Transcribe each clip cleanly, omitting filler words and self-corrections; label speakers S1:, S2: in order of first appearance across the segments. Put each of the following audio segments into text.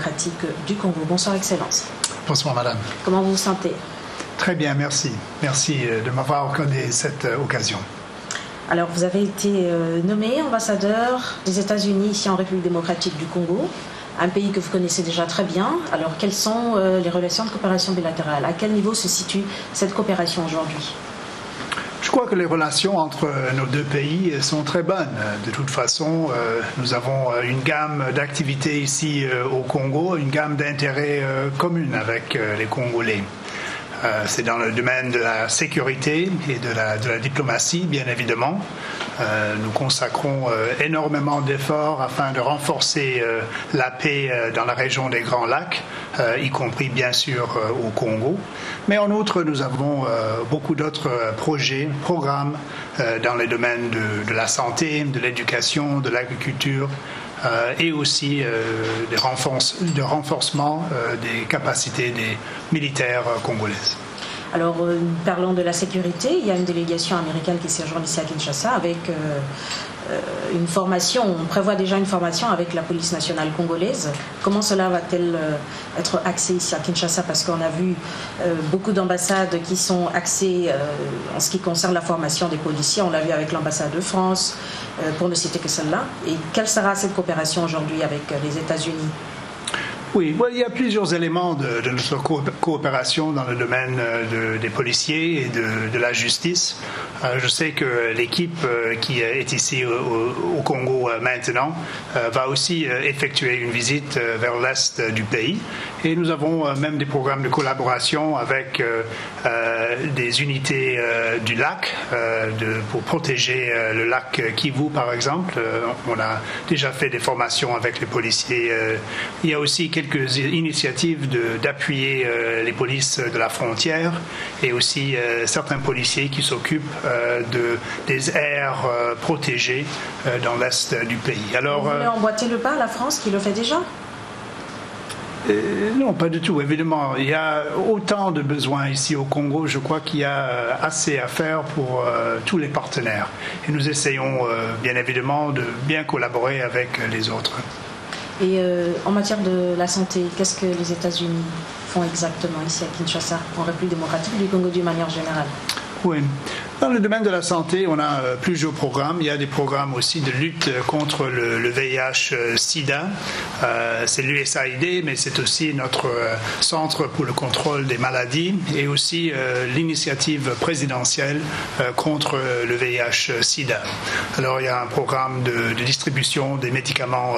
S1: démocratique du Congo. Bonsoir, Excellence.
S2: Bonsoir, Madame.
S1: Comment vous vous sentez?
S2: Très bien, merci. Merci de m'avoir accordé cette occasion.
S1: Alors, vous avez été nommé ambassadeur des États-Unis ici en République démocratique du Congo, un pays que vous connaissez déjà très bien. Alors, quelles sont les relations de coopération bilatérale? À quel niveau se situe cette coopération aujourd'hui?
S2: Je crois que les relations entre nos deux pays sont très bonnes. De toute façon, nous avons une gamme d'activités ici au Congo, une gamme d'intérêts communs avec les Congolais. C'est dans le domaine de la sécurité et de la diplomatie, bien évidemment. Nous consacrons énormément d'efforts afin de renforcer la paix dans la région des Grands Lacs, y compris bien sûr au Congo. Mais en outre, nous avons beaucoup d'autres programmes dans les domaines de la santé, de l'éducation, de l'agriculture, et aussi de renforcement des capacités des militaires congolaises.
S1: Alors, parlons de la sécurité. Il y a une délégation américaine qui séjourne ici à Kinshasa avec une formation. On prévoit déjà une formation avec la police nationale congolaise. Comment cela va-t-elle être axé ici à Kinshasa? Parce qu'on a vu beaucoup d'ambassades qui sont axées en ce qui concerne la formation des policiers. On l'a vu avec l'ambassade de France, pour ne citer que celle-là. Et quelle sera cette coopération aujourd'hui avec les États-Unis?
S2: Oui, il y a plusieurs éléments de notre coopération dans le domaine des policiers et de la justice. Je sais que l'équipe qui est ici au Congo maintenant va aussi effectuer une visite vers l'est du pays. Et nous avons même des programmes de collaboration avec des unités du lac pour protéger le lac Kivu, par exemple. On a déjà fait des formations avec les policiers. Il y a aussi quelques initiatives d'appuyer les polices de la frontière et aussi certains policiers qui s'occupent des aires protégées dans l'est du pays. Alors,
S1: vous voulez emboîter le pas à la France qui le fait déjà?
S2: Non, pas du tout. Évidemment, il y a autant de besoins ici au Congo. Je crois qu'il y a assez à faire pour tous les partenaires. Et nous essayons, bien évidemment, de bien collaborer avec les autres.
S1: Et en matière de la santé, qu'est-ce que les États-Unis font exactement ici à Kinshasa, en République démocratique du Congo d'une manière générale?
S2: Oui. Dans le domaine de la santé, on a plusieurs programmes. Il y a des programmes aussi de lutte contre le VIH-Sida. C'est l'USAID, mais c'est aussi notre Centre pour le contrôle des maladies et aussi l'initiative présidentielle contre le VIH-Sida. Alors, il y a un programme de distribution des médicaments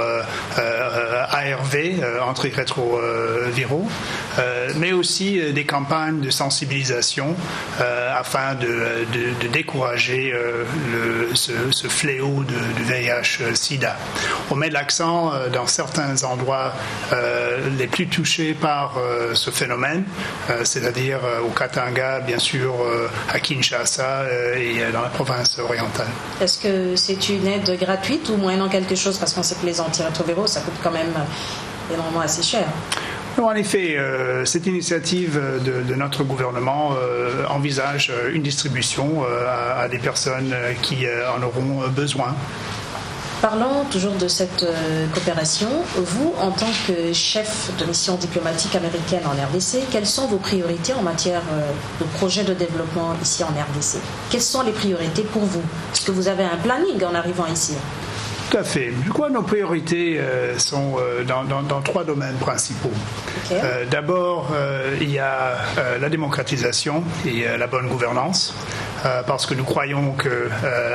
S2: ARV, antirétroviraux, mais aussi des campagnes de sensibilisation afin de décourager ce fléau du VIH-Sida. On met l'accent dans certains endroits les plus touchés par ce phénomène, c'est-à-dire au Katanga, bien sûr, à Kinshasa et dans la province orientale.
S1: Est-ce que c'est une aide gratuite ou moyennant quelque chose? Parce qu'on sait que les antirétroviraux, ça coûte quand même énormément assez cher.
S2: Non, en effet, cette initiative de notre gouvernement envisage une distribution à des personnes qui en auront besoin.
S1: Parlons toujours de cette coopération. Vous, en tant que chef de mission diplomatique américaine en RDC, quelles sont vos priorités en matière de projet de développement ici en RDC? Quelles sont les priorités pour vous? Est-ce que vous avez un planning en arrivant ici?
S2: Tout à fait. Je crois que nos priorités sont dans trois domaines principaux. Okay. D'abord, il y a la démocratisation et la bonne gouvernance, parce que nous croyons que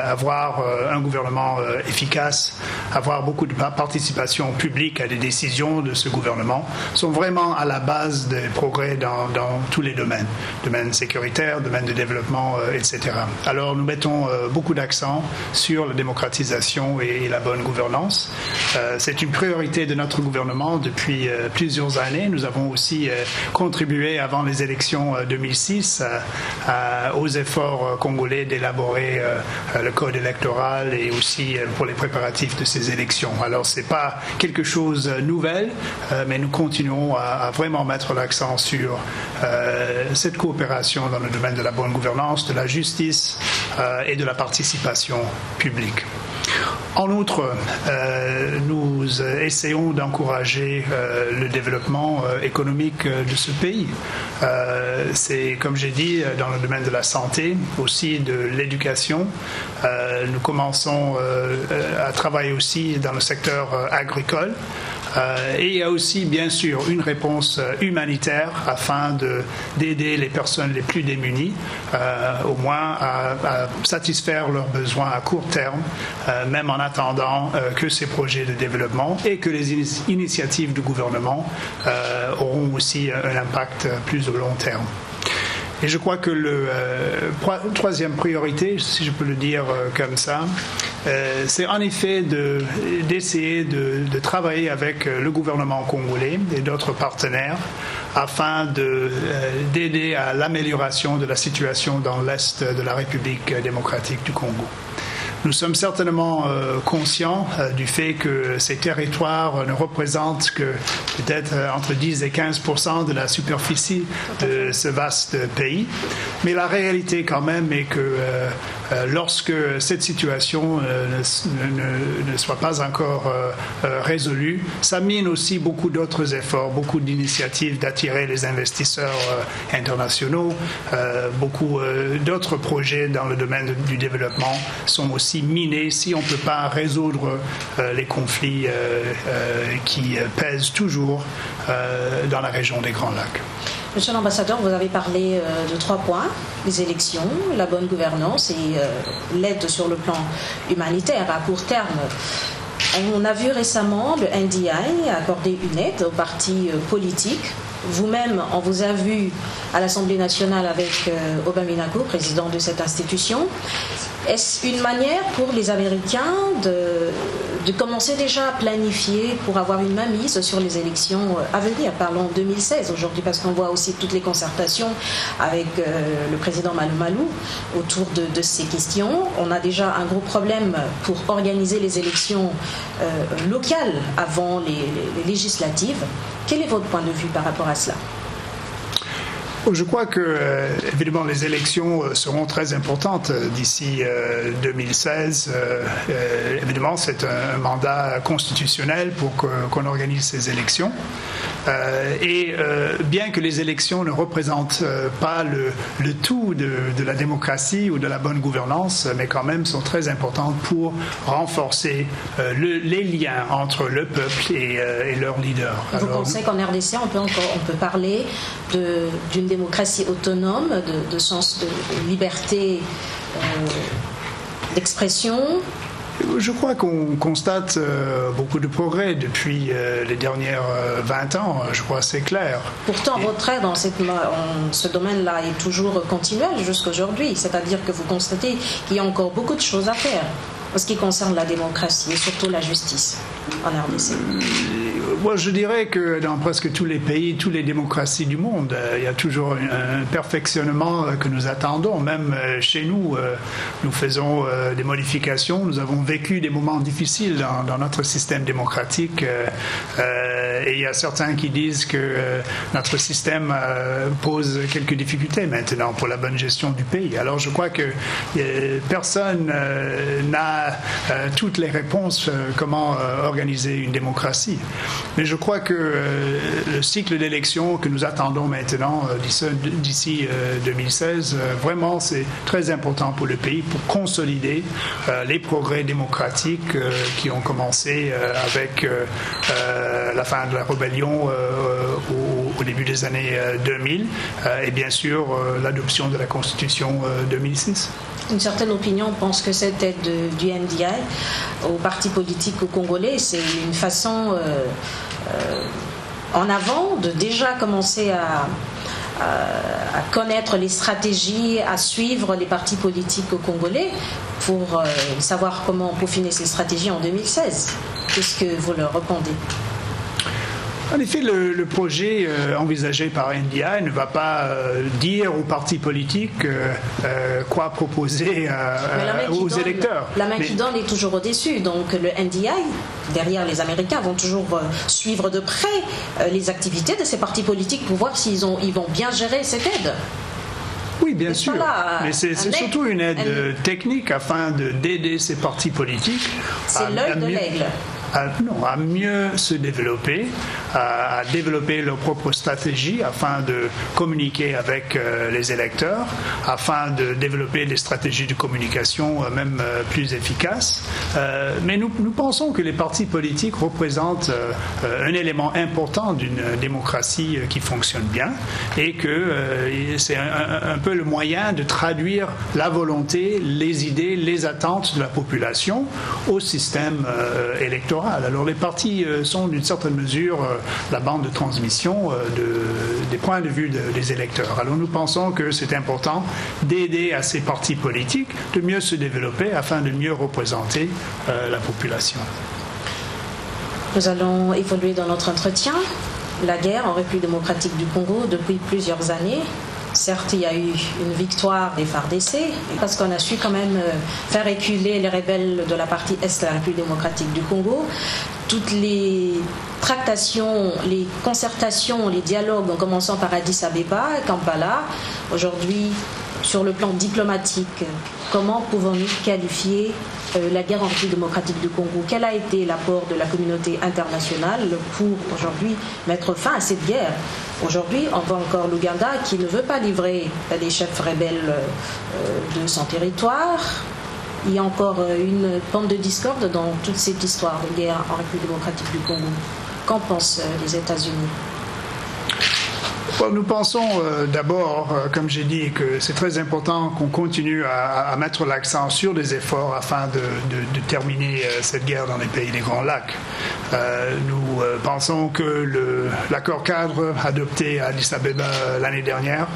S2: avoir un gouvernement efficace, avoir beaucoup de participation publique à des décisions de ce gouvernement sont vraiment à la base des progrès dans tous les domaines, domaine sécuritaire, domaine de développement, etc. Alors nous mettons beaucoup d'accent sur la démocratisation et la bonne gouvernance. C'est une priorité de notre gouvernement depuis plusieurs années. Nous avons aussi contribué avant les élections 2006 aux efforts congolais d'élaborer le code électoral et aussi pour les préparatifs de ces élections. Alors c'est pas quelque chose de nouvel, mais nous continuons à vraiment mettre l'accent sur cette coopération dans le domaine de la bonne gouvernance, de la justice et de la participation publique. En outre, nous essayons d'encourager le développement économique de ce pays. C'est, comme j'ai dit, dans le domaine de la santé, aussi de l'éducation. Nous commençons à travailler aussi dans le secteur agricole. Et il y a aussi, bien sûr, une réponse humanitaire afin d'aider les personnes les plus démunies, au moins à satisfaire leurs besoins à court terme, même en attendant que ces projets de développement et que les initiatives du gouvernement auront aussi un impact plus au long terme. Et je crois que la troisième priorité, si je peux le dire comme ça, c'est en effet d'essayer de travailler avec le gouvernement congolais et d'autres partenaires afin d'aider à l'amélioration de la situation dans l'Est de la République démocratique du Congo. Nous sommes certainement conscients du fait que ces territoires ne représentent que peut-être entre 10 et 15% de la superficie de ce vaste pays. Mais la réalité quand même est que lorsque cette situation ne soit pas encore résolue, ça mine aussi beaucoup d'autres efforts, beaucoup d'initiatives d'attirer les investisseurs internationaux. Beaucoup d'autres projets dans le domaine du développement sont aussi minés si on ne peut pas résoudre les conflits qui pèsent toujours dans la région des Grands Lacs.
S1: Monsieur l'ambassadeur, vous avez parlé de 3 points, les élections, la bonne gouvernance et l'aide sur le plan humanitaire à court terme. On a vu récemment le NDI accorder une aide aux partis politiques. Vous-même, on vous a vu à l'Assemblée nationale avec Obama Minaku, président de cette institution. Est-ce une manière pour les Américains de commencer déjà à planifier pour avoir une mainmise sur les élections à venir? Parlons 2016 aujourd'hui, parce qu'on voit aussi toutes les concertations avec le président Malou autour de ces questions. On a déjà un gros problème pour organiser les élections locales avant les législatives. Quel est votre point de vue par rapport à cela?
S2: Je crois que, évidemment, les élections seront très importantes d'ici 2016. Évidemment, c'est un mandat constitutionnel pour qu'on organise ces élections. Et bien que les élections ne représentent pas le tout de la démocratie ou de la bonne gouvernance, mais quand même sont très importantes pour renforcer les liens entre le peuple et leurs leaders.
S1: Vous pensez qu'en RDC, on peut parler d'une démocratie autonome, de sens de liberté d'expression?
S2: Je crois qu'on constate beaucoup de progrès depuis les dernières 20 ans, je crois c'est clair.
S1: Pourtant, votre aide dans ce domaine-là est toujours continuelle jusqu'à aujourd'hui, c'est-à-dire que vous constatez qu'il y a encore beaucoup de choses à faire en ce qui concerne la démocratie et surtout la justice en RDC.
S2: Moi, je dirais que dans presque tous les pays, toutes les démocraties du monde, il y a toujours un perfectionnement que nous attendons. Même chez nous, nous faisons des modifications. Nous avons vécu des moments difficiles dans notre système démocratique. Et il y a certains qui disent que notre système pose quelques difficultés maintenant pour la bonne gestion du pays. Alors, je crois que personne n'a toutes les réponses comment organiser une démocratie. Mais je crois que le cycle d'élections que nous attendons maintenant d'ici 2016, vraiment c'est très important pour le pays pour consolider les progrès démocratiques qui ont commencé avec la fin de la rébellion au début des années 2000 et bien sûr l'adoption de la Constitution 2006.
S1: Une certaine opinion pense que cette aide du NDI aux partis politiques congolais, c'est une façon en avant de déjà commencer à connaître les stratégies, à suivre les partis politiques congolais pour savoir comment peaufiner ces stratégies en 2016. Qu'est-ce que vous leur répondez ?
S2: En effet, le projet envisagé par NDI ne va pas dire aux partis politiques quoi proposer aux électeurs.
S1: La main qui donne est toujours au-dessus. Donc le NDI, derrière les Américains, vont toujours suivre de près les activités de ces partis politiques pour voir s'ils vont bien gérer cette aide.
S2: Oui, bien sûr. Mais c'est surtout une aide technique afin d'aider ces partis politiques.
S1: C'est l'œil de l'aigle.
S2: À mieux se développer, à développer leur propre stratégie afin de communiquer avec les électeurs, afin de développer des stratégies de communication même plus efficaces. Mais nous pensons que les partis politiques représentent un élément important d'une démocratie qui fonctionne bien et que c'est un peu le moyen de traduire la volonté, les idées, les attentes de la population au système électoral. Alors les partis sont d'une certaine mesure la bande de transmission des points de vue des électeurs. Alors nous pensons que c'est important d'aider à ces partis politiques de mieux se développer afin de mieux représenter la population.
S1: Nous allons évoluer dans notre entretien. La guerre en République démocratique du Congo depuis plusieurs années. Certes, il y a eu une victoire des FARDC, parce qu'on a su quand même faire reculer les rebelles de la partie est de la République démocratique du Congo. Toutes les tractations, les concertations, les dialogues, en commençant par Addis Abeba, Kampala, aujourd'hui, sur le plan diplomatique, comment pouvons-nous qualifier la guerre en République démocratique du Congo? Quel a été l'apport de la communauté internationale pour aujourd'hui mettre fin à cette guerre? Aujourd'hui, on voit encore l'Ouganda qui ne veut pas livrer les chefs rebelles de son territoire. Il y a encore une pente de discorde dans toute cette histoire de guerre en République démocratique du Congo. Qu'en pensent les États-Unis?
S2: Bon, nous pensons d'abord, comme j'ai dit, que c'est très important qu'on continue à mettre l'accent sur des efforts afin de terminer cette guerre dans les pays des Grands Lacs. Nous pensons que l'accord cadre adopté à Addis Abeba l'année dernière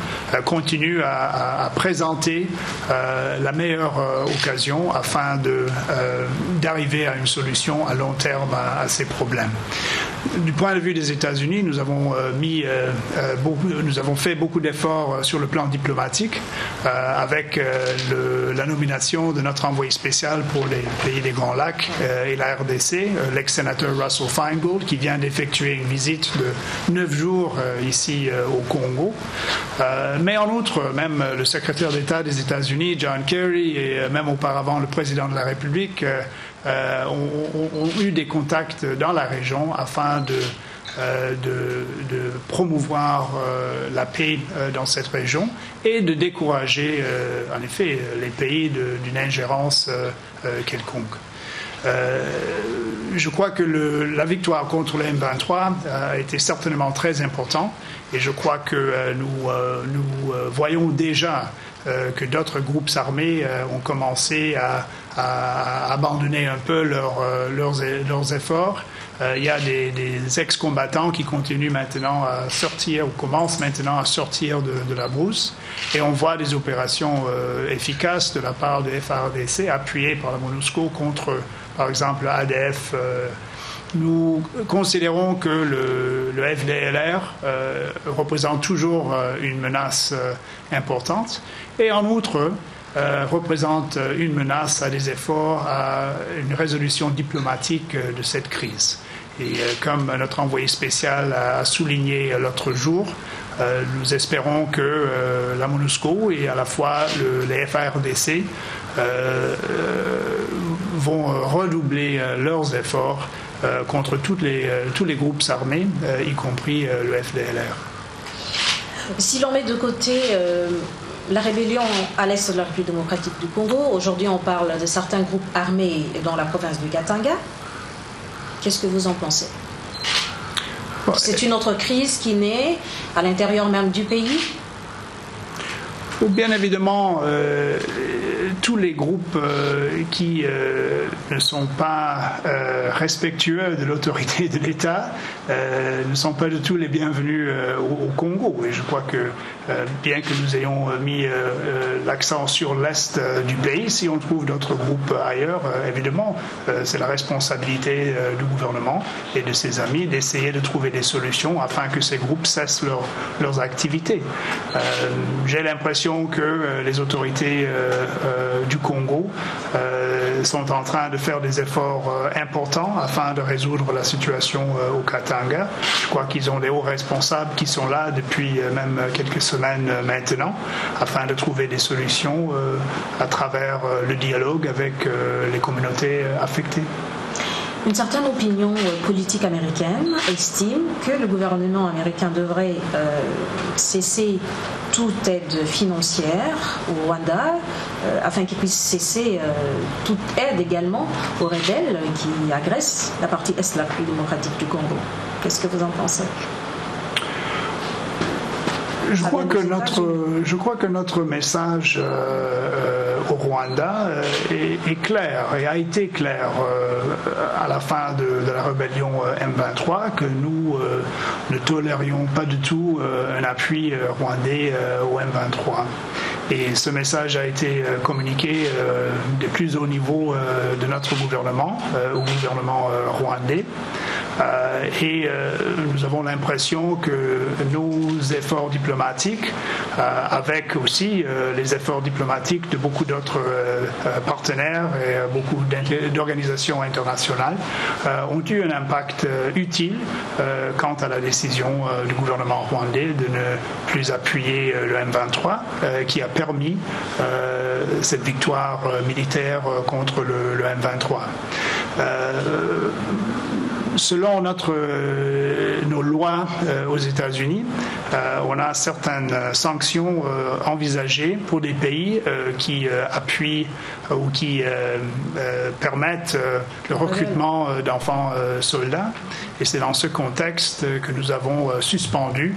S2: continue à présenter la meilleure occasion afin d'arriver à une solution à long terme à ces problèmes. Du point de vue des États-Unis, nous avons fait beaucoup d'efforts sur le plan diplomatique avec la nomination de notre envoyé spécial pour les pays des Grands Lacs et la RDC, l'ex-sénateur Russell Feingold, qui vient d'effectuer une visite de 9 jours ici au Congo. Mais en outre, même le secrétaire d'État des États-Unis, John Kerry, et même auparavant le président de la République ont eu des contacts dans la région afin de promouvoir la paix dans cette région et de décourager en effet les pays d'une ingérence quelconque. Je crois que la victoire contre le M23 a été certainement très importante et je crois que nous voyons déjà que d'autres groupes armés ont commencé à abandonner un peu leurs efforts. Il y a des ex-combattants qui continuent maintenant à sortir ou commencent maintenant à sortir de la brousse et on voit des opérations efficaces de la part de FARDC appuyées par la MONUSCO contre, par exemple, ADF. Nous considérons que le FDLR représente toujours une menace importante et en outre représente une menace à des efforts, à une résolution diplomatique de cette crise. Et comme notre envoyé spécial a souligné l'autre jour, nous espérons que la MONUSCO et à la fois les FARDC vont redoubler leurs efforts contre tous les groupes armés, y compris le FDLR.
S1: Si l'on met de côté la rébellion à l'est de la République démocratique du Congo, aujourd'hui on parle de certains groupes armés dans la province du Katanga, qu'est-ce que vous en pensez? C'est une autre crise qui naît à l'intérieur même du pays?
S2: Bien évidemment, tous les groupes qui ne sont pas respectueux de l'autorité de l'État ne sont pas du tout les bienvenus au Congo. Et je crois que bien que nous ayons mis l'accent sur l'Est du pays, si on trouve d'autres groupes ailleurs, évidemment, c'est la responsabilité du gouvernement et de ses amis d'essayer de trouver des solutions afin que ces groupes cessent leurs activités. J'ai l'impression que les autorités du Congo sont en train de faire des efforts importants afin de résoudre la situation au Katanga. Je crois qu'ils ont des hauts responsables qui sont là depuis même quelques semaines maintenant afin de trouver des solutions à travers le dialogue avec les communautés affectées.
S1: Une certaine opinion politique américaine estime que le gouvernement américain devrait cesser toute aide financière au Rwanda afin qu'il puisse cesser toute aide également aux rebelles qui agressent la partie est de la République démocratique du Congo. Qu'est-ce que vous en pensez ?
S2: Je crois que notre message au Rwanda est clair et a été clair à la fin de la rébellion M23 que nous ne tolérions pas du tout un appui rwandais au M23. Et ce message a été communiqué des plus hauts niveaux de notre gouvernement, au gouvernement rwandais. Et nous avons l'impression que nos efforts diplomatiques, avec aussi les efforts diplomatiques de beaucoup d'autres partenaires et beaucoup d'organisations internationales, ont eu un impact utile quant à la décision du gouvernement rwandais de ne plus appuyer le M23, qui a permis cette victoire militaire contre le M23. Selon nos lois aux États-Unis, on a certaines sanctions envisagées pour des pays qui appuient ou qui permettent le recrutement d'enfants soldats. Et c'est dans ce contexte que nous avons suspendu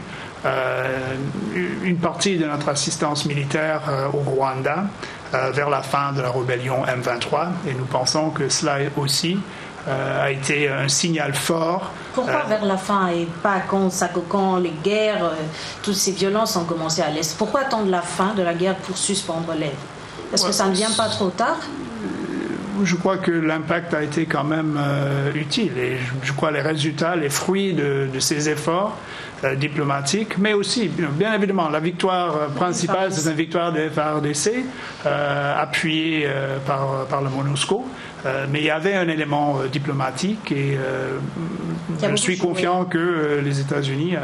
S2: une partie de notre assistance militaire au Rwanda vers la fin de la rébellion M23. Et nous pensons que cela aussi a été un signal fort.
S1: Pourquoi vers la fin et pas quand les guerres, toutes ces violences ont commencé à l'Est? Pourquoi attendre la fin de la guerre pour suspendre l'aide? Est-ce que ça ne vient pas trop tard?
S2: Je crois que l'impact a été quand même utile et je crois les résultats, les fruits de ces efforts diplomatiques, mais aussi, bien évidemment, la victoire principale, c'est une victoire de FARDC appuyée par le MONUSCO. Mais il y avait un élément diplomatique et je suis confiant que les États-Unis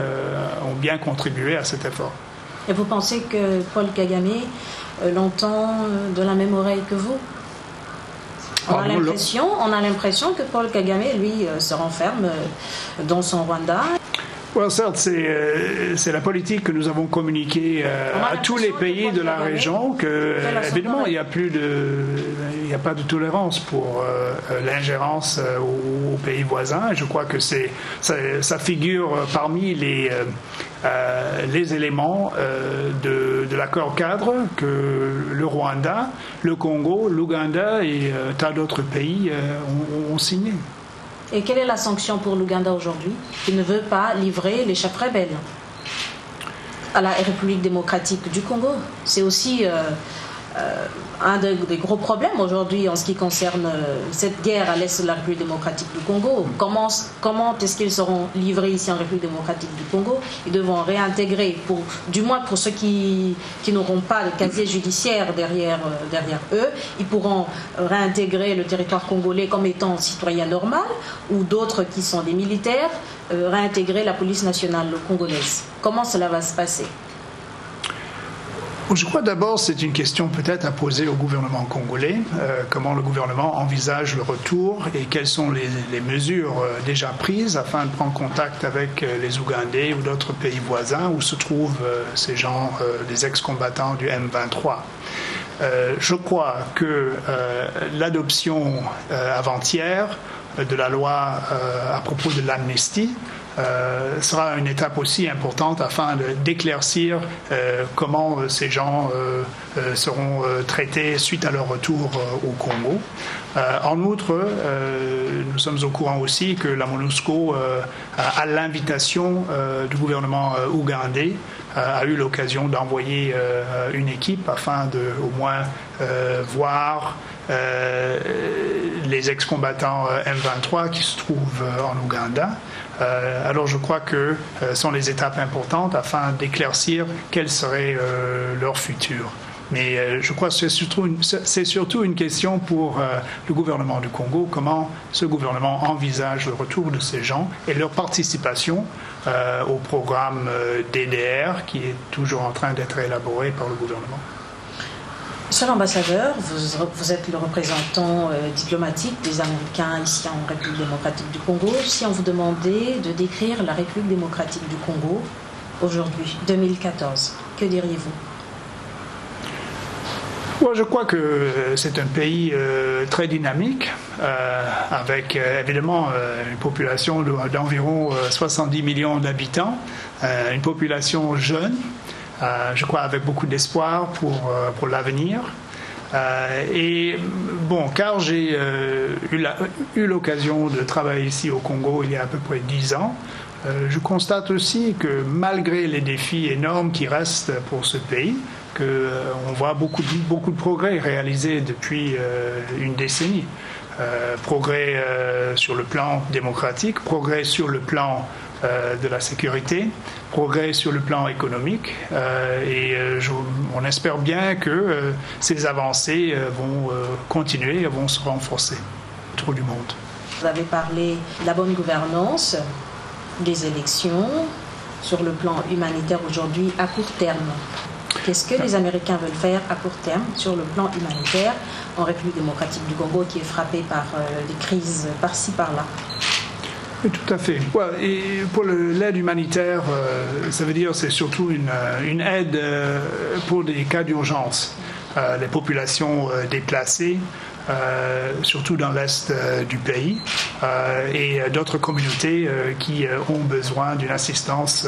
S2: ont bien contribué à cet effort.
S1: Et vous pensez que Paul Kagame l'entend de la même oreille que vous? On a l'impression que Paul Kagame, lui, se renferme dans son Rwanda.
S2: Certes, c'est la politique que nous avons communiquée à tous les pays de la région, que évidemment il n'y a pas de tolérance pour l'ingérence aux pays voisins. Je crois que ça figure parmi les éléments de l'accord cadre que le Rwanda, le Congo, l'Ouganda et tas d'autres pays ont signé.
S1: Et quelle est la sanction pour l'Ouganda aujourd'hui, qui ne veut pas livrer les chefs rebelles à la République démocratique du Congo? C'est aussi un des gros problèmes aujourd'hui en ce qui concerne cette guerre à l'est de la République démocratique du Congo. Comment est-ce qu'ils seront livrés ici en République démocratique du Congo? Ils devront réintégrer, du moins pour ceux qui n'auront pas de casier judiciaire derrière eux, ils pourront réintégrer le territoire congolais comme étant citoyen normal, ou d'autres qui sont des militaires, réintégrer la police nationale congolaise. Comment cela va se passer?
S2: Je crois d'abord c'est une question peut-être à poser au gouvernement congolais, comment le gouvernement envisage le retour et quelles sont les mesures déjà prises afin de prendre contact avec les Ougandais ou d'autres pays voisins où se trouvent ces gens, des ex-combattants du M23. Je crois que l'adoption avant-hier de la loi à propos de l'amnistie sera une étape aussi importante afin d'éclaircir comment ces gens seront traités suite à leur retour au Congo. En outre, nous sommes au courant aussi que la MONUSCO, à l'invitation du gouvernement ougandais, a eu l'occasion d'envoyer une équipe afin de au moins voir les ex-combattants M23 qui se trouvent en Ouganda. Alors je crois que ce sont les étapes importantes afin d'éclaircir quel serait leur futur. Mais je crois que c'est surtout une question pour le gouvernement du Congo, comment ce gouvernement envisage le retour de ces gens et leur participation au programme DDR qui est toujours en train d'être élaboré par le gouvernement.
S1: Monsieur l'ambassadeur, vous êtes le représentant diplomatique des Américains ici en République démocratique du Congo. Si on vous demandait de décrire la République démocratique du Congo aujourd'hui, 2014, que diriez-vous?
S2: Moi, je crois que c'est un pays très dynamique, avec évidemment une population d'environ 70 millions d'habitants, une population jeune, je crois avec beaucoup d'espoir pour l'avenir. Et bon, car j'ai eu l'occasion de travailler ici au Congo il y a à peu près 10 ans, je constate aussi que malgré les défis énormes qui restent pour ce pays, qu'on voit beaucoup de progrès réalisés depuis une décennie. Progrès sur le plan démocratique, progrès sur le plan de la sécurité, progrès sur le plan économique. On espère bien que ces avancées vont continuer et vont se renforcer autour du monde.
S1: Vous avez parlé de la bonne gouvernance, des élections, sur le plan humanitaire aujourd'hui à court terme. Qu'est-ce que les Américains veulent faire à court terme sur le plan humanitaire en République démocratique du Congo qui est frappée par des crises par-ci, par-là?
S2: Oui, tout à fait. Et pour l'aide humanitaire, ça veut dire c'est surtout une aide pour des cas d'urgence. Les populations déplacées, surtout dans l'est du pays, et d'autres communautés qui ont besoin d'une assistance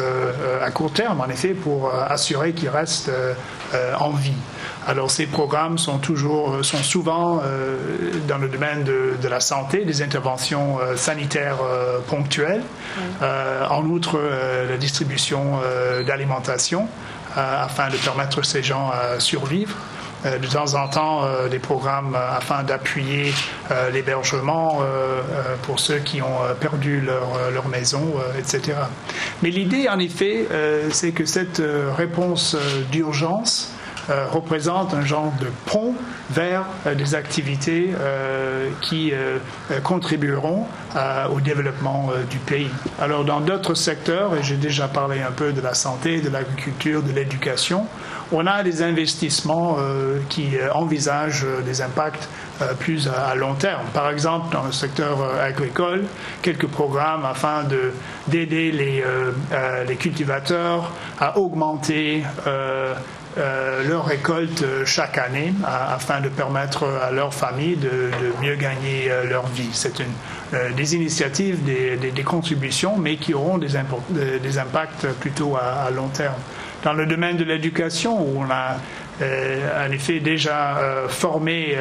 S2: à court terme, en effet, pour assurer qu'ils restent en vie. Alors ces programmes sont souvent dans le domaine de la santé, des interventions sanitaires ponctuelles. En outre, la distribution d'alimentation afin de permettre à ces gens à survivre. De temps en temps, des programmes afin d'appuyer l'hébergement pour ceux qui ont perdu leur maison, etc. Mais l'idée, en effet, c'est que cette réponse d'urgence représente un genre de pont vers des activités qui contribueront au développement du pays. Alors dans d'autres secteurs, et j'ai déjà parlé un peu de la santé, de l'agriculture, de l'éducation, on a des investissements qui envisagent des impacts plus à long terme. Par exemple, dans le secteur agricole, quelques programmes afin d'aider les cultivateurs à augmenter leur récolte chaque année afin de permettre à leur famille de mieux gagner leur vie. C'est des initiatives, des contributions, mais qui auront des impacts plutôt à long terme. Dans le domaine de l'éducation, où on a en effet déjà formé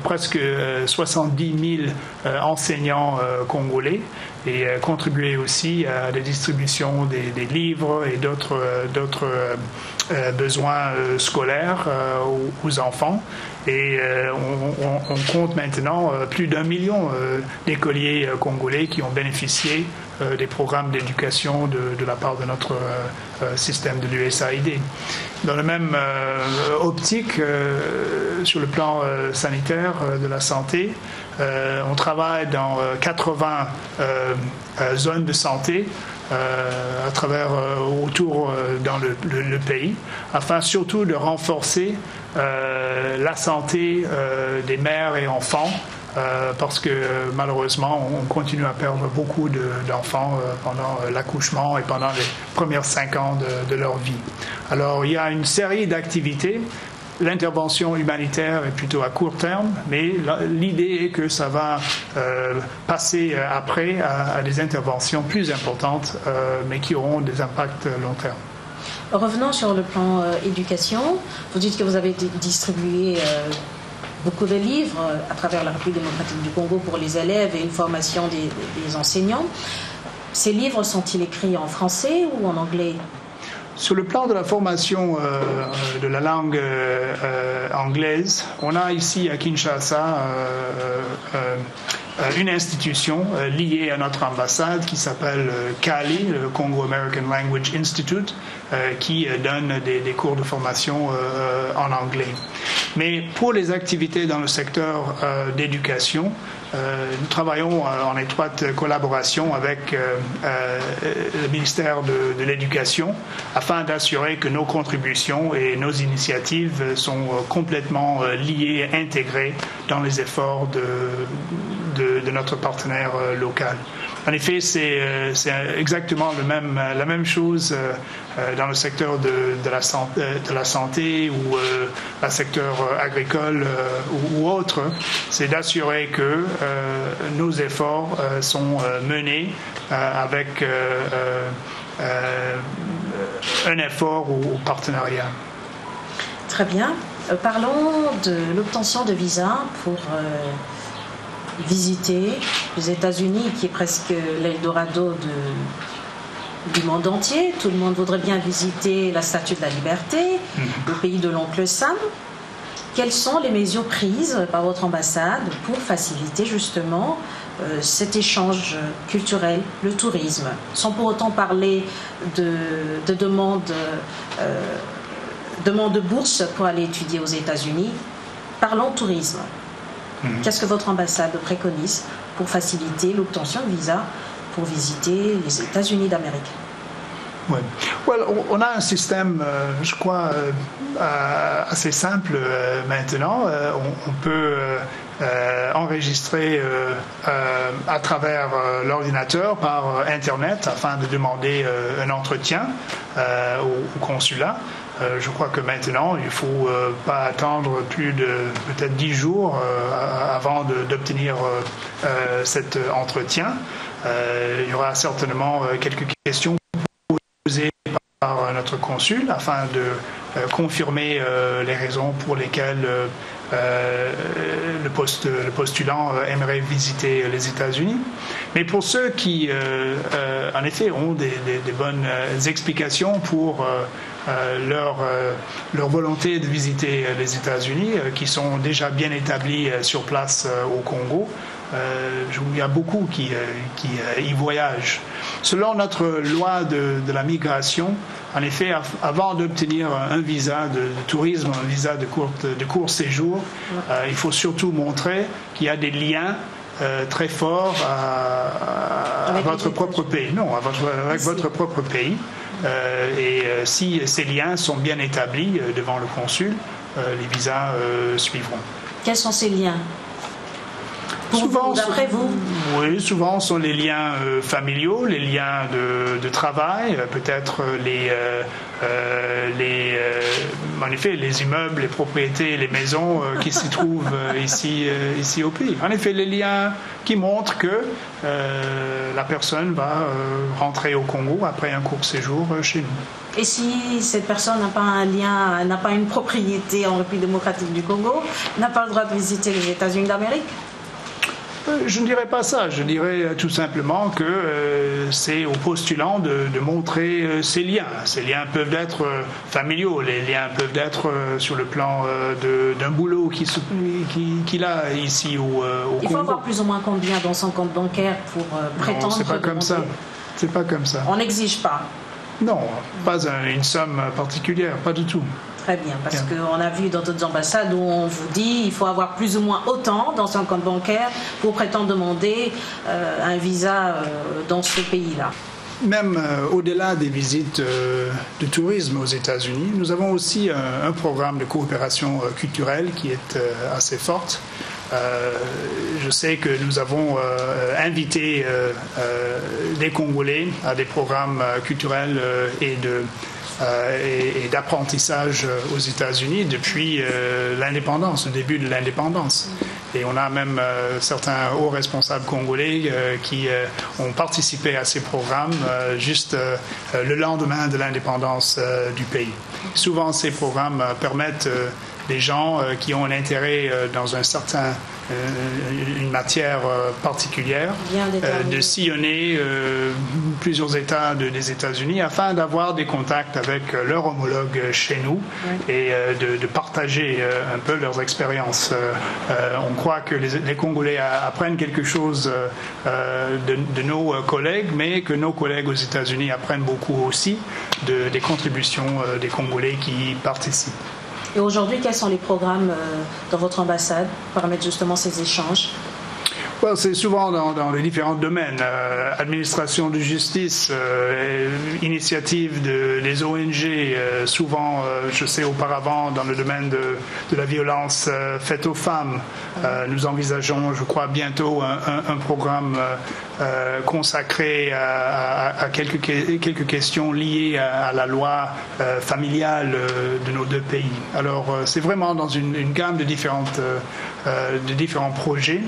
S2: presque 70 000 enseignants congolais et contribué aussi à la distribution des livres et d'autres besoins scolaires aux enfants. Et on compte maintenant plus d'1 million d'écoliers congolais qui ont bénéficié des programmes d'éducation de la part de notre système de l'USAID. Dans la même optique, sur le plan sanitaire de la santé, on travaille dans 80 zones de santé à travers autour dans le pays, afin surtout de renforcer la santé des mères et enfants, parce que malheureusement on continue à perdre beaucoup d'enfants pendant l'accouchement et pendant les premières 5 ans de leur vie. Alors il y a une série d'activités. L'intervention humanitaire est plutôt à court terme, mais l'idée est que ça va passer après à des interventions plus importantes, mais qui auront des impacts long terme.
S1: Revenons sur le plan éducation. Vous dites que vous avez distribué beaucoup de livres à travers la République démocratique du Congo pour les élèves et une formation des enseignants. Ces livres sont-ils écrits en français ou en anglais ?
S2: Sur le plan de la formation de la langue anglaise, on a ici à Kinshasa une institution liée à notre ambassade qui s'appelle CALI, le Congo American Language Institute, qui donne des cours de formation en anglais. Mais pour les activités dans le secteur d'éducation, nous travaillons en étroite collaboration avec le ministère de l'Éducation afin d'assurer que nos contributions et nos initiatives sont complètement liées et intégrées dans les efforts de notre partenaire local. En effet, c'est exactement la même chose dans le secteur de la santé ou le secteur agricole ou autre. C'est d'assurer que nos efforts sont menés avec un effort au partenariat.
S1: Très bien. Parlons de l'obtention de visa pour visiter les États-Unis, qui est presque l'Eldorado du monde entier. Tout le monde voudrait bien visiter la Statue de la Liberté, le pays de l'oncle Sam. Quelles sont les mesures prises par votre ambassade pour faciliter justement cet échange culturel, le tourisme, sans pour autant parler de demande de bourse pour aller étudier aux États-Unis? Parlons tourisme. Qu'est-ce que votre ambassade préconise pour faciliter l'obtention de visa pour visiter les États-Unis d'Amérique?
S2: Ouais. On a un système, je crois, assez simple maintenant. On peut enregistrer à travers l'ordinateur par Internet afin de demander un entretien au consulat. Je crois que maintenant, il ne faut pas attendre plus de peut-être 10 jours avant d'obtenir cet entretien. Il y aura certainement quelques questions posées par notre consul afin de confirmer les raisons pour lesquelles le postulant aimerait visiter les États-Unis. Mais pour ceux qui, en effet, ont des bonnes explications pour leur volonté de visiter les États-Unis, qui sont déjà bien établis sur place au Congo, il y a beaucoup qui y voyagent. Selon notre loi de la migration, en effet, avant d'obtenir un visa de tourisme, un visa de court séjour, il faut surtout montrer qu'il y a des liens très forts à votre propre pays. Non, avec votre propre pays. Et si ces liens sont bien établis devant le consul, les visas suivront.
S1: Quels sont ces liens?
S2: Souvent,
S1: d'après vous?
S2: Oui, souvent sont les liens familiaux, les liens de travail, peut-être en effet, les immeubles, les propriétés, les maisons qui s'y trouvent ici au pays. En effet, les liens qui montrent que la personne va rentrer au Congo après un court séjour chez nous.
S1: Et si cette personne n'a pas un lien, n'a pas une propriété en République démocratique du Congo, n'a pas le droit de visiter les États-Unis d'Amérique?
S2: Je ne dirais pas ça. Je dirais tout simplement que c'est au postulant de montrer ses liens. Ces liens peuvent être familiaux. Les liens peuvent être sur le plan d'un boulot qu'il a ici au Congo.
S1: Il faut avoir plus ou moins combien dans son compte bancaire pour prétendre?
S2: Non, c'est pas comme ça. C'est pas comme ça.
S1: On n'exige pas?
S2: Non, pas une somme particulière, pas du tout.
S1: Très bien, parce qu'on a vu dans d'autres ambassades où on vous dit qu'il faut avoir plus ou moins autant dans son compte bancaire pour prétendre demander un visa dans ce pays-là.
S2: Même au-delà des visites de tourisme aux États-Unis, nous avons aussi un programme de coopération culturelle qui est assez forte. Je sais que nous avons invité des Congolais à des programmes culturels et d'apprentissage aux États-Unis depuis l'indépendance, le début de l'indépendance. Et on a même certains hauts responsables congolais qui ont participé à ces programmes juste le lendemain de l'indépendance du pays. Souvent, ces programmes permettent des gens qui ont un intérêt dans un certain une matière particulière, de sillonner plusieurs États des États-Unis afin d'avoir des contacts avec leurs homologues chez nous et de partager un peu leurs expériences. On croit que les Congolais apprennent quelque chose de nos collègues, mais que nos collègues aux États-Unis apprennent beaucoup aussi des contributions des Congolais qui y participent.
S1: Et aujourd'hui, quels sont les programmes dans votre ambassade pour permettre justement ces échanges?
S2: C'est souvent dans les différents domaines. Administration de justice, initiative des ONG, souvent, je sais auparavant, dans le domaine de la violence faite aux femmes. Nous envisageons, je crois, bientôt un programme consacré à quelques questions liées à la loi familiale de nos deux pays. Alors, c'est vraiment dans une gamme de différents projets,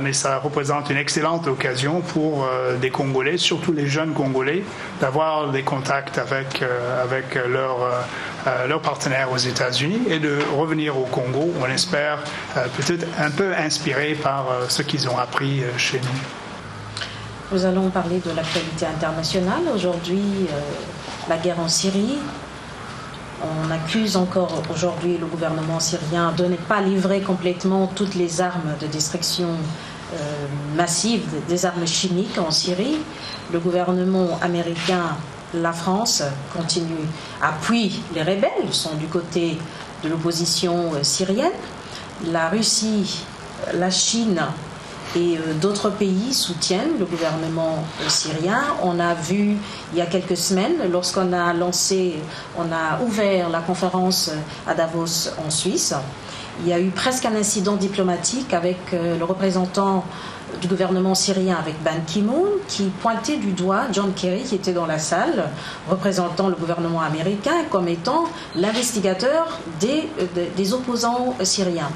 S2: mais ça représente une excellente occasion pour des Congolais, surtout les jeunes Congolais, d'avoir des contacts avec leurs partenaires aux États-Unis et de revenir au Congo, on espère, peut-être un peu inspirés par ce qu'ils ont appris chez nous.
S1: Nous allons parler de l'actualité internationale. Aujourd'hui, la guerre en Syrie. On accuse encore aujourd'hui le gouvernement syrien de ne pas livrer complètement toutes les armes de destruction massive, des armes chimiques en Syrie. Le gouvernement américain, la France, appuie les rebelles, sont du côté de l'opposition syrienne. La Russie, la Chine et d'autres pays soutiennent le gouvernement syrien. On a vu il y a quelques semaines, lorsqu'on a ouvert la conférence à Davos en Suisse, il y a eu presque un incident diplomatique avec le représentant du gouvernement syrien, avec Ban Ki-moon, qui pointait du doigt John Kerry, qui était dans la salle, représentant le gouvernement américain, comme étant l'investigateur des opposants syriens.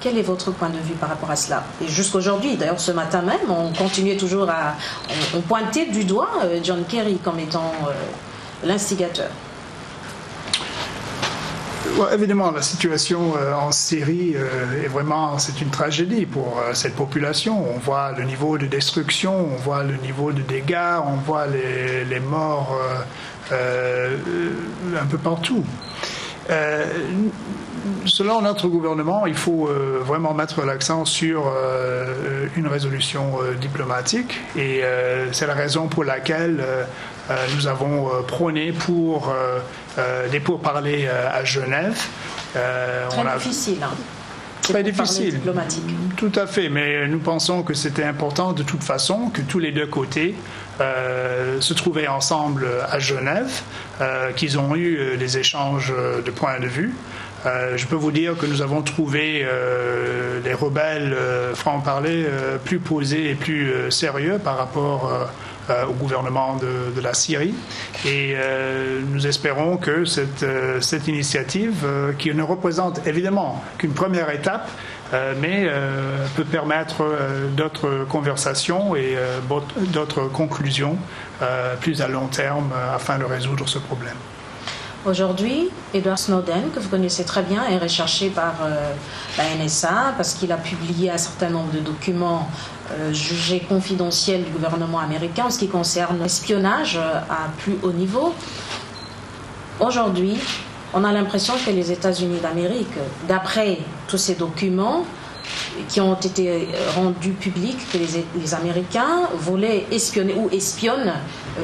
S1: Quel est votre point de vue par rapport à cela? Et jusqu'aujourd'hui, d'ailleurs ce matin même, on continuait toujours on pointait du doigt John Kerry comme étant l'instigateur.
S2: Évidemment, la situation en Syrie c'est une tragédie pour cette population. On voit le niveau de destruction, on voit le niveau de dégâts, on voit les morts un peu partout. Selon notre gouvernement, il faut vraiment mettre l'accent sur une résolution diplomatique et c'est la raison pour laquelle nous avons prôné pour des pourparlers à Genève.
S1: Difficile, hein.
S2: Très difficile, tout à fait, mais nous pensons que c'était important de toute façon que tous les deux côtés se trouvaient ensemble à Genève, qu'ils ont eu des échanges de points de vue. Je peux vous dire que nous avons trouvé les rebelles francs-parler plus posés et plus sérieux par rapport au gouvernement de la Syrie. Et nous espérons que cette initiative, qui ne représente évidemment qu'une première étape, mais peut permettre d'autres conversations et d'autres conclusions plus à long terme afin de résoudre ce problème.
S1: Aujourd'hui, Edward Snowden, que vous connaissez très bien, est recherché par la NSA parce qu'il a publié un certain nombre de documents jugés confidentiels du gouvernement américain en ce qui concerne l'espionnage à plus haut niveau. Aujourd'hui, on a l'impression que les États-Unis d'Amérique, d'après tous ces documents qui ont été rendus publics, que les Américains voulaient espionner ou espionnent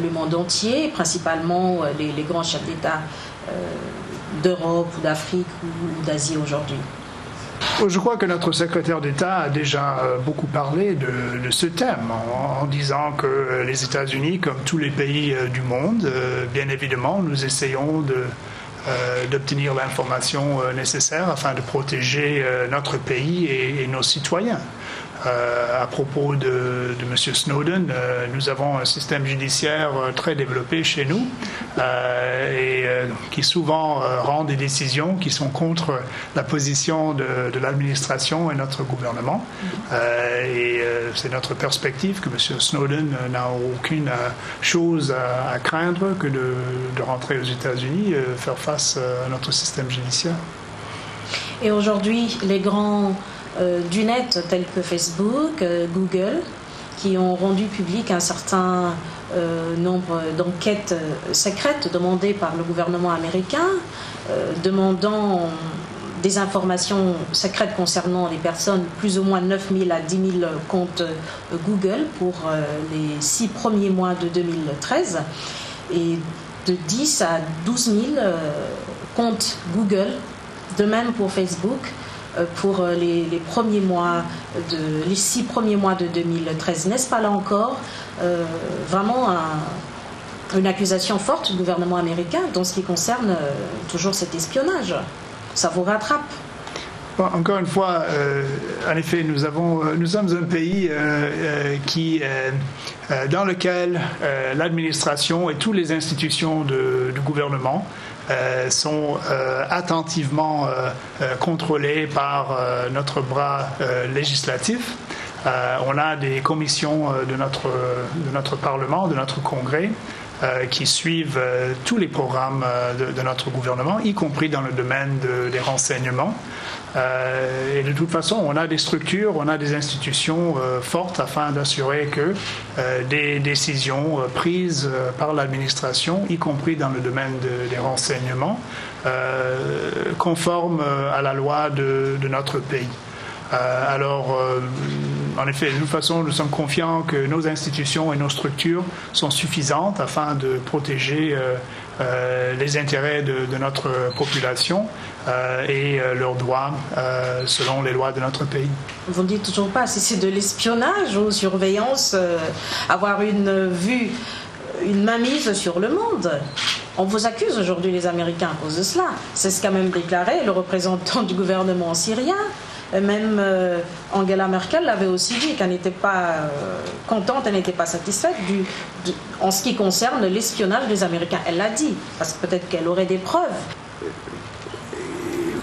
S1: le monde entier, principalement les grands chefs d'État d'Europe ou d'Afrique ou d'Asie aujourd'hui.
S2: Je crois que notre secrétaire d'État a déjà beaucoup parlé de ce thème en disant que les États-Unis, comme tous les pays du monde, bien évidemment, nous essayons d'obtenir l'information nécessaire afin de protéger notre pays et nos citoyens. À propos de M. Snowden, nous avons un système judiciaire très développé chez nous qui souvent rend des décisions qui sont contre la position de l'administration et notre gouvernement. C'est notre perspective que M. Snowden n'a aucune chose à craindre que de rentrer aux États-Unis, faire face à notre système judiciaire.
S1: Et aujourd'hui, les grands du net tels que Facebook, Google, qui ont rendu public un certain nombre d'enquêtes secrètes demandées par le gouvernement américain, demandant des informations secrètes concernant les personnes, plus ou moins 9 000 à 10 000 comptes Google pour les 6 premiers mois de 2013 et de 10 à 12 000 comptes Google, de même pour Facebook pour les 6 premiers mois de 2013. N'est-ce pas là encore vraiment une accusation forte du gouvernement américain dans ce qui concerne toujours cet espionnage? Ça vous rattrape?
S2: Bon, encore une fois, en effet, nous sommes un pays dans lequel l'administration et toutes les institutions du gouvernement sont attentivement contrôlées par notre bras législatif. On a des commissions de notre Parlement, de notre Congrès, qui suivent tous les programmes de notre gouvernement, y compris dans le domaine des renseignements. Et de toute façon, on a des structures, on a des institutions fortes afin d'assurer que des décisions prises par l'administration, y compris dans le domaine des renseignements, conforment à la loi de notre pays. En effet, de toute façon, nous sommes confiants que nos institutions et nos structures sont suffisantes afin de protéger les intérêts de notre population et leurs droits selon les lois de notre pays.
S1: Vous ne dites toujours pas si c'est de l'espionnage ou surveillance, avoir une vue, une mainmise sur le monde. On vous accuse aujourd'hui, les Américains, à cause de cela. C'est ce qu'a même déclaré le représentant du gouvernement syrien. Même Angela Merkel l'avait aussi dit, qu'elle n'était pas contente, elle n'était pas satisfaite en ce qui concerne l'espionnage des Américains. Elle l'a dit, parce que peut-être qu'elle aurait des preuves.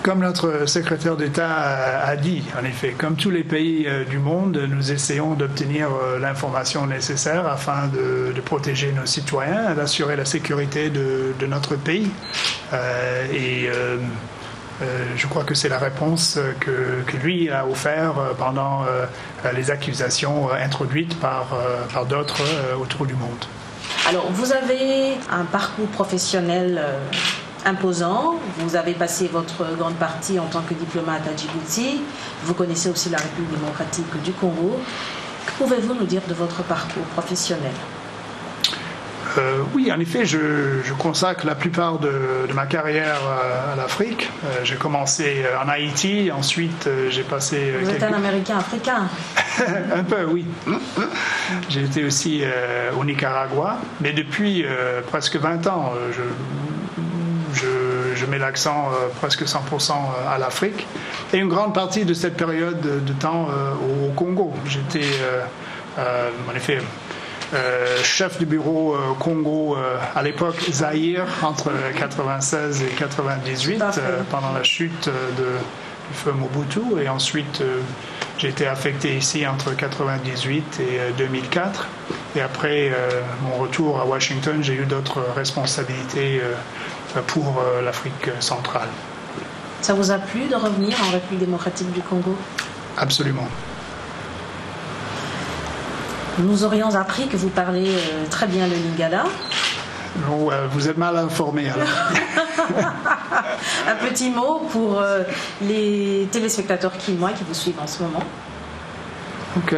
S2: Comme notre secrétaire d'État a dit, en effet, comme tous les pays du monde, nous essayons d'obtenir l'information nécessaire afin de protéger nos citoyens, d'assurer la sécurité de notre pays. Je crois que c'est la réponse que lui a offert pendant les accusations introduites par d'autres autour du monde.
S1: Alors, vous avez un parcours professionnel imposant. Vous avez passé votre grande partie en tant que diplomate à Djibouti. Vous connaissez aussi la République démocratique du Congo. Que pouvez-vous nous dire de votre parcours professionnel ?
S2: Oui, en effet, je consacre la plupart de ma carrière à l'Afrique. J'ai commencé en Haïti, ensuite j'ai passé...
S1: Vous êtes un Américain africain?
S2: Un peu, oui. J'ai été aussi au Nicaragua, mais depuis presque 20 ans, je mets l'accent presque 100% à l'Afrique. Et une grande partie de cette période de temps au Congo. J'étais, en effet... chef du bureau Congo à l'époque Zaïre entre 96 et 98 pendant la chute du feu Mobutu, et ensuite j'ai été affecté ici entre 98 et 2004, et après mon retour à Washington, j'ai eu d'autres responsabilités pour l'Afrique centrale.
S1: Ça vous a plu de revenir en République démocratique du Congo?
S2: Absolument.
S1: Nous aurions appris que vous parlez très bien le lingala.
S2: Non, vous êtes mal informé alors.
S1: Un petit mot pour les téléspectateurs qui vous suivent en ce moment.
S2: Ok.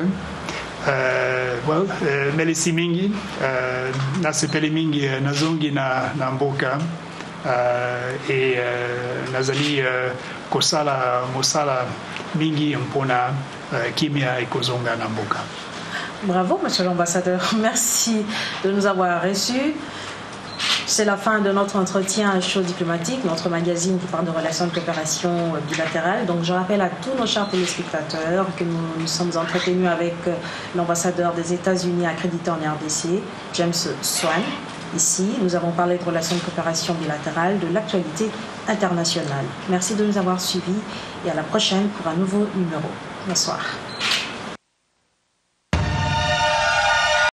S2: Melisi mingi nasepeli mingi nazongi na mboka et nazali kosala mosala mingi mpona kimia ekozonga na mboka.
S1: Bravo, monsieur l'ambassadeur. Merci de nous avoir reçus. C'est la fin de notre entretien Show diplomatique, notre magazine qui parle de relations de coopération bilatérale. Donc, je rappelle à tous nos chers téléspectateurs que nous sommes entretenus avec l'ambassadeur des États-Unis accrédité en RDC, James Swan. Ici, nous avons parlé de relations de coopération bilatérale, de l'actualité internationale. Merci de nous avoir suivis et à la prochaine pour un nouveau numéro. Bonsoir.